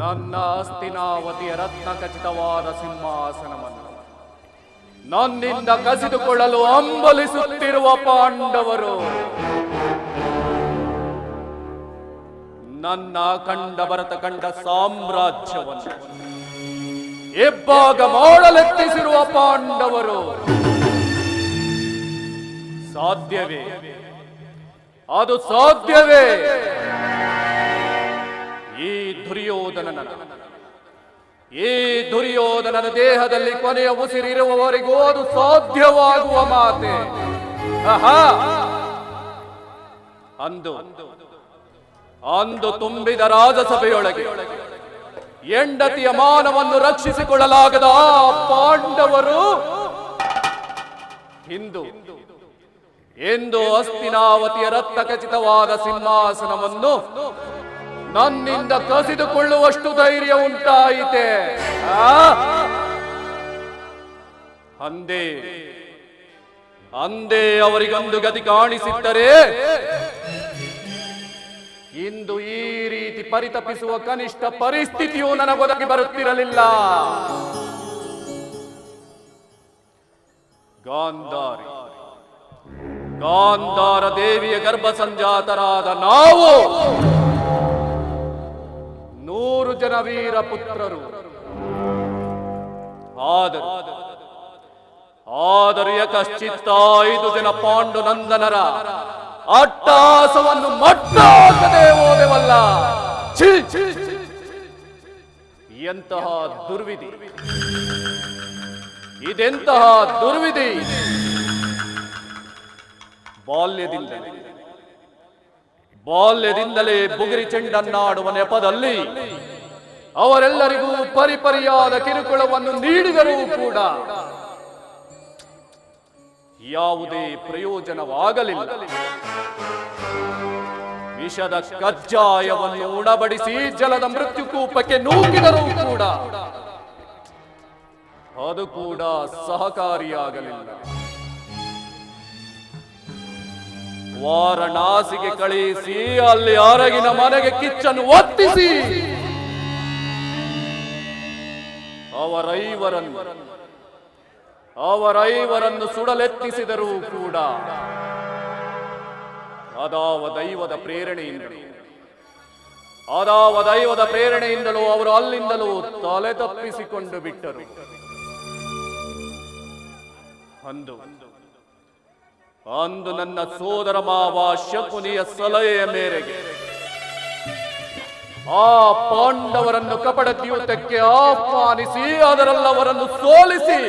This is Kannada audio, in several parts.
ನನ್ನ ಹಸ್ತಿನಾವತಿಯ ರತ್ನ ಖಚಿತವಾದ ಸಿಂಹಾಸನವನ್ನು ನನ್ನಿಂದ ಕಸಿದುಕೊಳ್ಳಲು ಹಂಬಲಿಸುತ್ತಿರುವ ಪಾಂಡವರು ನನ್ನ ಭರತ ಕಂಡ ಸಾಮ್ರಾಜ್ಯವನ್ನು ಇಬ್ಬಾಗ ಮಾಡಲೆತ್ತಿಸಿರುವ ಪಾಂಡವರು ಸಾಧ್ಯವೇ? ಅದು ಸಾಧ್ಯವೇ? ಈ ದುರ್ಯೋಧನನ ದೇಹದಲ್ಲಿ ಕೊನೆಯ ಉಸಿರಿರುವವರೆಗೂ ಅದು ಸಾಧ್ಯವಾಗುವ ಮಾತೆ. ಅಂದು ತುಂಬಿದ ರಾಜಸಭೆಯೊಳಗೆ ಹೆಂಡತಿಯ ಮಾನವನ್ನು ರಕ್ಷಿಸಿಕೊಳ್ಳಲಾಗದ ಆ ಪಾಂಡವರು ಎಂದು ಹಸ್ತಿನಾವತಿಯ ರತ್ನ ಖಚಿತವಾದ ಸಿಂಹಾಸನವನ್ನು ನನ್ನಿಂದ ಕಸಿದುಕೊಳ್ಳುವಷ್ಟು ಧೈರ್ಯ ಉಂಟಾಯಿತೆ. ಅಂದೇ ಅವರಿಗೊಂದು ಗತಿ ಕಾಣಿಸಿದ್ದರೆ ಇಂದು ಈ ರೀತಿ ಪರಿತಪಿಸುವ ಕನಿಷ್ಠ ಪರಿಸ್ಥಿತಿಯು ನನಗೊದಗಿ ಬರುತ್ತಿರಲಿಲ್ಲ. ಗಾಂಧಾರ ದೇವಿಯ ಗರ್ಭ ಸಂಜಾತರಾದ ನಾವು 100 ಜನ ವೀರ ಪುತ್ರರು. ಆದರೆ ಯಕಶ್ಚಿತ್ತ 5 ಜನ ಪಾಂಡುನಂದನರ ಅಟ್ಟಹಾಸವನ್ನು ಮಟ್ಟಾಕದೆ ಹೋದೆವಲ್ಲ. ಎಂತಹ ದುರ್ವಿಧಿ! ಇದೆಂತಹ ದುರ್ವಿಧಿ! ಬಾಲ್ಯದಿಂದಲೇ ಬುಗಿರಿ ಚೆಂಡನ್ನಾಡುವ ನೆಪದಲ್ಲಿ ಅವರೆಲ್ಲರಿಗೂ ಪರಿಪರಿಯಾದ ಕಿರುಕುಳವನ್ನು ನೀಡಿದರೂ ಕೂಡ ಯಾವುದೇ ಪ್ರಯೋಜನವಾಗಲಿಲ್ಲ. ವಿಷದ ಕಜ್ಜಾಯವನ್ನು ಉಣಬಡಿಸಿ ಜಲದ ಮೃತ್ಯುಕೂಪಕ್ಕೆ ನೂಕಿದರೂ ಕೂಡ ಅದು ಕೂಡ ಸಹಕಾರಿಯಾಗಲಿಲ್ಲ. ವಾರಣಾಸಿಗೆ ಕಳುಹಿಸಿ ಅಲ್ಲಿ ಅರಗಿನ ಮನೆಗೆ ಕಿಚ್ಚನ್ನು ಒತ್ತಿಸಿ ಅವರೈವರನ್ನು ಸುಡಲೆತ್ತಿಸಿದರೂ ಕೂಡ ಅದಾವ ದೈವದ ಪ್ರೇರಣೆಯಿಂದಲೂ ಅವರು ಅಲ್ಲಿಂದಲೂ ತಲೆ ತಪ್ಪಿಸಿಕೊಂಡು ಬಿಟ್ಟರು. ಅಂದು ನನ್ನ ಸೋದರ ಮಾವ ಶಕುನಿಯ ಸಲಹೆಯ ಮೇರೆಗೆ ಆ ಪಾಂಡವರನ್ನು ಕಪಟ ದ್ಯೂತಕ್ಕೆ ಆಹ್ವಾನಿಸಿ ಅದರಲ್ಲವರನ್ನು ಸೋಲಿಸಿ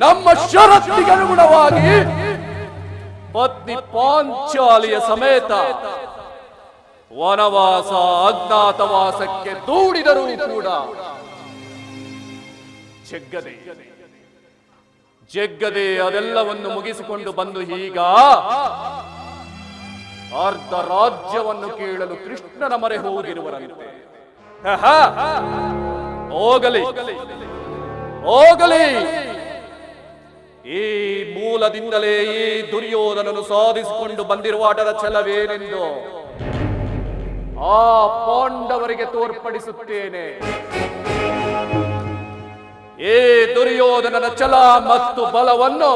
ನಮ್ಮ ಷರತ್ತಿಗೆ ಅನುಗುಣವಾಗಿ ಪತ್ನಿ ಪಾಂಚಾಲಿಯ ಸಮೇತ ವನವಾಸ ಅಜ್ಞಾತವಾಸಕ್ಕೆ ದೂಡಿದರೂ ಕೂಡ ಜಗ್ಗದೆ ಅದೆಲ್ಲವನ್ನು ಮುಗಿಸಿಕೊಂಡು ಬಂದು ಈಗ ಅರ್ಧ ರಾಜ್ಯವನ್ನು ಕೇಳಲು ಕೃಷ್ಣನ ಮೊರೆ ಹೋಗಿರುವರಂತೆ. ಹೋಗಲಿ. ಈ ಮೂಲದಿಂದಲೇ ಈ ದುರ್ಯೋಧನನು ಸಾಧಿಸಿಕೊಂಡು ಬಂದಿರುವ ಆಟದ ಛಲವೇನೆಂದು ಆ ಪಾಂಡವರಿಗೆ ತೋರ್ಪಡಿಸುತ್ತೇನೆ. ಈ ದುರ್ಯೋಧನನ ಛಲ ಮತ್ತು ಬಲವನ್ನು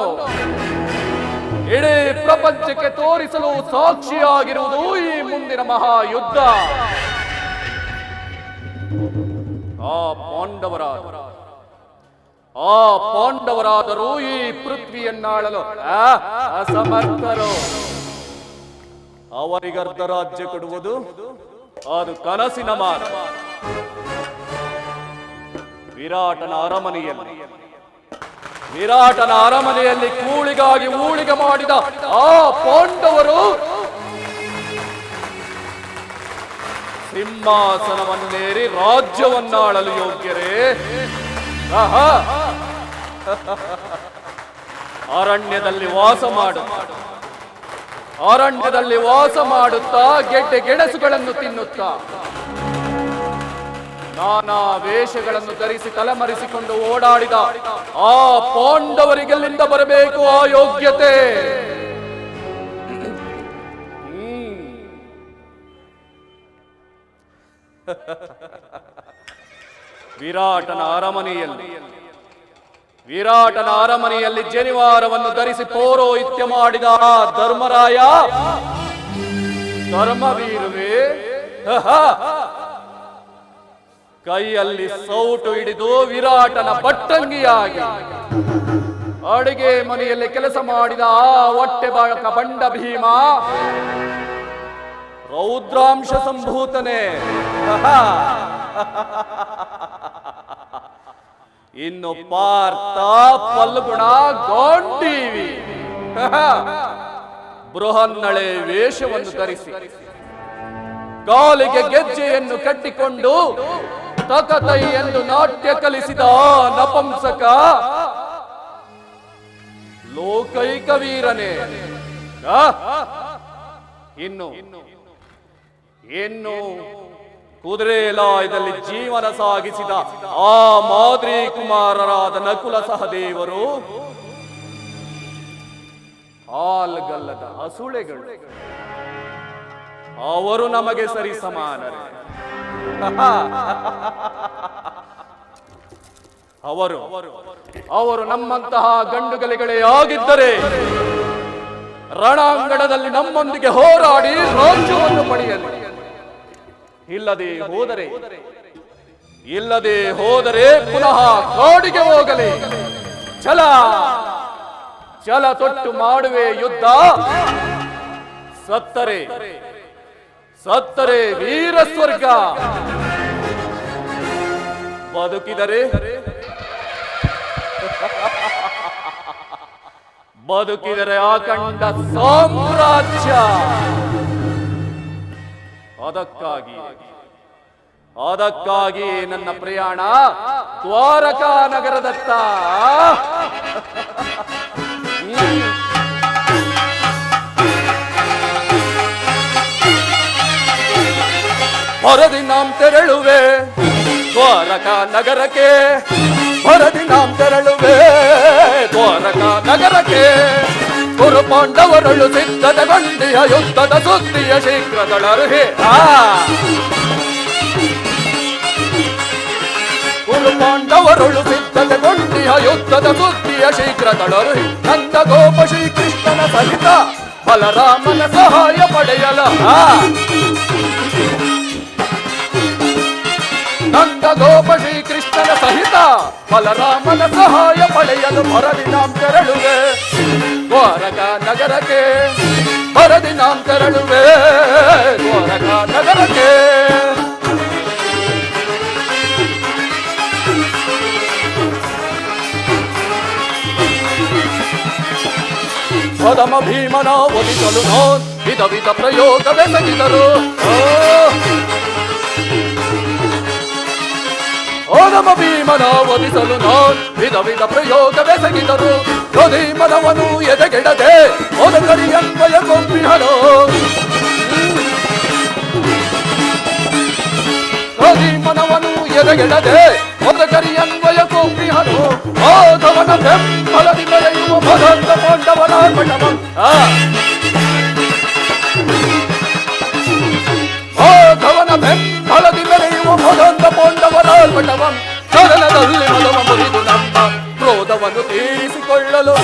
ಇಡೀ ಪ್ರಪಂಚಕ್ಕೆ ತೋರಿಸಲು ಸಾಕ್ಷಿಯಾಗಿರುವುದು ಈ ಮುಂದಿನ ಮಹಾಯುದ್ಧ. ಆ ಪಾಂಡವರಾದರೂ ಈ ಪೃಥ್ವಿಯನ್ನಾಳಲು ಅಸಮರ್ಥರು. ಅವರಿಗರ್ಧ ರಾಜ್ಯ ಕೊಡುವುದು ಅದು ಕನಸಿನ ಮಾತು. ವಿರಾಟನ ಅರಮನೆಯಲ್ಲಿ ಕೂಳಿಗಾಗಿ ಊಳಿಗೆ ಮಾಡಿದ ಆ ಪಾಂಡವರು ಸಿಂಹಾಸನವನ್ನೇರಿ ರಾಜ್ಯವನ್ನಾಳಲು ಯೋಗ್ಯರೇ? ಅರಣ್ಯದಲ್ಲಿ ವಾಸ ಮಾಡುತ್ತಾ ಗೆಡ್ಡೆ ಗೆಣಸುಗಳನ್ನು ತಿನ್ನುತ್ತಾ ನಾನಾ ವೇಷಗಳನ್ನು ಧರಿಸಿ ತಲೆಮರೆಸಿಕೊಂಡು ಓಡಾಡಿದ ಆ ಪಾಂಡವರಿಗೆಲ್ಲಿಂದ ಬರಬೇಕು ಆ ಯೋಗ್ಯತೆ? ವಿರಾಟನ ಅರಮನೆಯಲ್ಲಿ ಜನಿವಾರವನ್ನು ಧರಿಸಿ ಪೌರೋಹಿತ್ಯ ಮಾಡಿದ ಆ ಧರ್ಮರಾಯ ಧರ್ಮವೀರುವೆ ಕೈಯಲ್ಲಿ ಸೌಟು ಹಿಡಿದು ವಿರಾಟನ ಭಟ್ಟಂಗಿಯಾಗಿ ಅಡುಗೆ ಮನೆಯಲ್ಲಿ ಕೆಲಸ ಮಾಡಿದ ಆ ಹೊಟ್ಟೆ ಬಾಳಕ ಬಂಡ ಭೀಮ ರೌದ್ರಾಂಶ ಸಂಭೂತನೆ. ಇನ್ನು ಪಾರ್ಥ ಫಲ್ಗುಣ ಗಾಂಡೀವಿ ಬೃಹನ್ನಳೆ ವೇಷವನ್ನು ಧರಿಸಿ ಕಾಲಿಗೆ ಗೆಜ್ಜೆಯನ್ನು ಕಟ್ಟಿಕೊಂಡು ತಕತೈ ಎಂದು ನಾಟ್ಯ ಕಲಿಸಿದ ನಪಂಸಕ ಲೋಕೈಕ ವೀರನೇ. ಇನ್ನು ಕುದುರೆ ಲಾಯದಲ್ಲಿ ಜೀವನ ಸಾಗಿಸಿದ ಆ ಮಾದ್ರಿ ಕುಮಾರರಾದ ನಕುಲ ಸಹದೇವರು ಹಾಲ್ಗಲ್ಲದ ಹಸುಳೆಗಳು. ಅವರು ನಮಗೆ ಸರಿ ಸಮಾನರೇ. ಅವರು ನಮ್ಮಂತಹ ಗಂಡುಗಲಿಗಳೇ ಆಗಿದ್ದರೆ ರಣಾಂಗಣದಲ್ಲಿ ನಮ್ಮೊಂದಿಗೆ ಹೋರಾಡಿ ರಾಜ್ಯವನ್ನು ಪಡೆಯಲಿ. ಇಲ್ಲದೆ ಹೋದರೆ ಪುನಃ ಕಾಡಿಗೆ ಹೋಗಲಿ. ಛಲ ತೊಟ್ಟು ಮಾಡುವೆ ಯುದ್ಧ. ಸತ್ತರೆ ವೀರ ಸ್ವರ್ಗ, ಬದುಕಿದರೆ ಅಖಂಡ ಸಾಮ್ರಾಜ್ಯ. ಅದಕ್ಕಾಗಿ ನನ್ನ ಪ್ರಯಾಣ ದ್ವಾರಕಾ ನಗರದತ್ತ. ಹೊರದಿ ನಾಂ ತೆರಳುವೆ ದ್ವಾರಕಾ ನಗರಕ್ಕೆ. ಹೊರದಿ ನಾಂ ತೆರಳುವೆ ದ್ವಾರಕಾ ನಗರಕ್ಕೆ. ಕುರು ಪಾಂಡವರಳು ಸಿದ್ಧತೆಗೊಂಡಿಯ ಯುದ್ಧದ ಸುದ್ದಿಯ ಶೀಘ್ರದಳರುಹೆ. ಕುರು ಪಾಂಡವರಳು ಸಿದ್ಧತೆಗೊಂಡಿಯ ಯುದ್ಧದ ಸುದ್ದಿಯ ಶೀಘ್ರದಳರುಹೆ. ನಂದ ಗೋಪ ಶ್ರೀಕೃಷ್ಣನ ಸಹಿತ ಬಲರಾಮನ ಸಹಾಯ ಪಡೆಯಲ. ನಂದ ಗೋಪ ಶ್ರೀಕೃಷ್ಣನ ಸಹಿತ ಬಲರಾಮನ ಸಹಾಯ ಪಡೆಯಲು ಹೊರದಿ ನಾಂ ತೆರಳುವೆ ದ್ವಾರಕಾ ನಗರಕ್ಕೆ. ಹೊರದಿ ನಾಂ ತೆರಳುವೆ ದ್ವಾರಕಾ ನಗರಕ್ಕೆ. ಪದಮ ಭೀಮನ ಒಲಿಸಲು ವಿಧ ವಿಧ ಪ್ರಯೋಗವೆಸಗಿದರು. ಓದಮ ಭೀಮನ ಒಲಿಸಲು ವಿಧ ವಿಧ ಪ್ರಯೋಗವೆಸಗಿದರು. ಮನವನು ಎದೆಗೆಡದೆ ಓದಕರಿಯನ್ವಯ ಗೊಂಬಿಹರು. ಮನವನು ಎದೆಗೆಡದೆ ಓದಕರಿಯನ್ವಯ ಗೊಂಬಿಹರು. ಮಾಧವನ ಬೆಂಬಲದಿ ಬೆಳೆಯುವ ಮದಂತ ಪಾಂಡವರ ಪಟವಂ. ಮಾಧವನ ಬೆಂಬಲದಿ ಬೆಳೆಯುವ ಮದಂತ ಪಾಂಡವರ ಪಟವಂ. ಸದನದಲ್ಲಿ ಮದವ ಮುರಿದು ನಮ್ಮ ಕ್ರೋಧವನ್ನು ತೀರಿಸಿಕೊಳ್ಳಲು.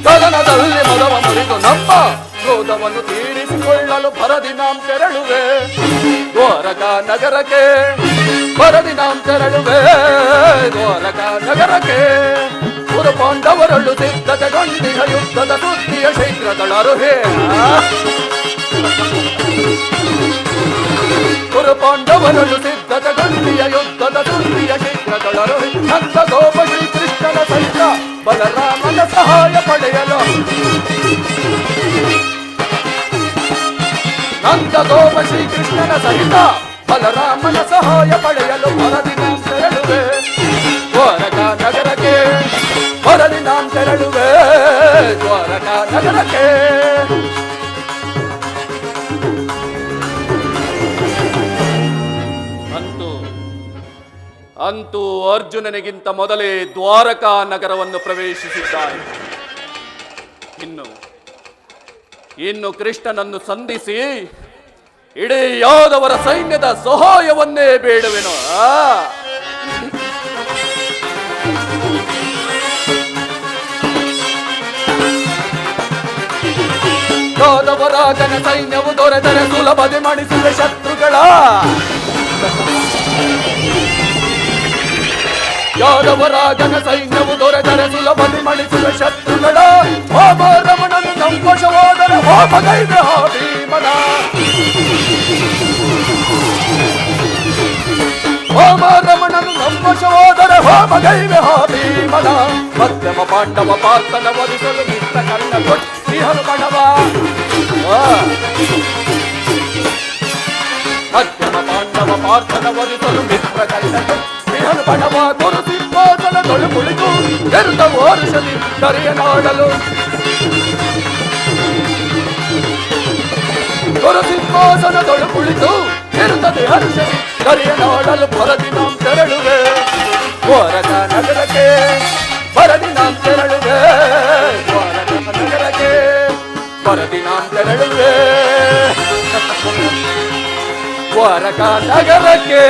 ಸದನದಲ್ಲಿ ಮದವ ಮುರಿದು ನಮ್ಮ ಕ್ರೋಧವನ್ನು ತೀರಿಸಿಕೊಳ್ಳಲು ಭರದಿ ನಾಂ ತೆರಳುವೆ ದ್ವಾರಕಾ ನಗರಕ್ಕೆ. ಭರದಿ ನಾಂ ತೆರಳುವೆ ದ್ವಾರಕಾ ನಗರಕ್ಕೆ. ಕುರು ಪಾಂಡವರಳು ಸಿದ್ಧತೆಗೊಂಡಿಹ ಯುದ್ಧದ ಸುದ್ದಿಯ ಶೀಘ್ರದಳರುಹೆ. ಕುರು ಪಾಂಡವರಳು ಸಿದ್ಧತೆಗೊಂಡಿಯ ಯುದ್ಧದ ಸುದ್ದಿಯ ಶೀಘ್ರದಳರುಹೆ. ನಂದ ಗೋಪ ಶ್ರೀಕೃಷ್ಣನ ಸಹಿತ ಬಲರಾಮನ ಸಹಾಯ ಪಡೆಯಲು. ನಂದ ಗೋಪ ಶ್ರೀಕೃಷ್ಣನ ಸಹಿತ ಬಲರಾಮನ ಸಹಾಯ ಪಡೆಯಲು ಹೊರದಿ ನಾಂ ತೆರಳುವೆ ದ್ವಾರಕಾ ನಗರಕ್ಕೆ. ಹೊರದಿ ನಾಂ ತೆರಳುವೆ ದ್ವಾರಕಾ ನಗರಕ್ಕೆ. ಅಂತೂ ಅರ್ಜುನನಿಗಿಂತ ಮೊದಲೇ ದ್ವಾರಕಾ ನಗರವನ್ನು ಪ್ರವೇಶಿಸಿದ್ದಾನೆ. ಇನ್ನು ಕೃಷ್ಣನನ್ನು ಸಂಧಿಸಿ ಇಡೀ ಯಾದವರ ಸೈನ್ಯದ ಸಹಾಯವನ್ನೇ ಬೇಡುವೆನು. ಯಾದವರ ಜನ ಸೈನ್ಯವು ದೊರೆತರೆ ಸುಲಭದೆ ಮಣಿಸುವ ಶತ್ರುಗಳ. ಯಾದವರ ಜನ ಸೈನ್ಯವು ದೊರೆತರೆ ಸುಲಭದೆ ಮಣಿಸುವ ಶತ್ರುಗಳ. ಹೋಮ ರಮಣನು ಸಂಕೋಶವಾದರೆ ಹೋಮಗೈದ ಭೀಮನ. ಹೋಮ ರಮಣನು ಸಂಕೋಶವಾದರೆ ಹೋಮಗೈದ ಭೀಮನ. ಮಧ್ಯಮ ಪಾಂಡವ ಪಾರ್ಥನ ವಧಿಸಲು ಮಿತ್ರ ಕರ್ಣ ಕೊಟ್ಟಿಹನು ಬಣವ. ಮಧ್ಯಮ ಪಾಂಡವ ಪಾರ್ಥನ ವಧಿಸಲು ಮಿತ್ರ ಕರ್ಣ ಕೊಟ್ಟಿಹನು ಬಣವ. ಗುರು ಸಿಂಹಾಸನದೊಳು ಕುಳಿತು ಎರುತ ವರುಷದಿ ಕರೆಯನಾಡಲು. ಗುರು ಸಿಂಹಾಸನದೊಳು ಕುಳಿತು ಇರುತ್ತದೆ ಹರ್ಷದಿ ಕರೆಯನಾಡಲು. ಪರದಿ ನಾಂ ತೆರಳುವೆ ದ್ವಾರಕ ನಗರಕ್ಕೆ. ಪರದಿ ನಾಂ ತೆರಳುವೆ ದ್ವಾರಕ ನಗರಕ್ಕೆ. ಪರದಿ ನಾಂ ತೆರಳುವೆ ದ್ವಾರಕ ನಗರಕ್ಕೆ.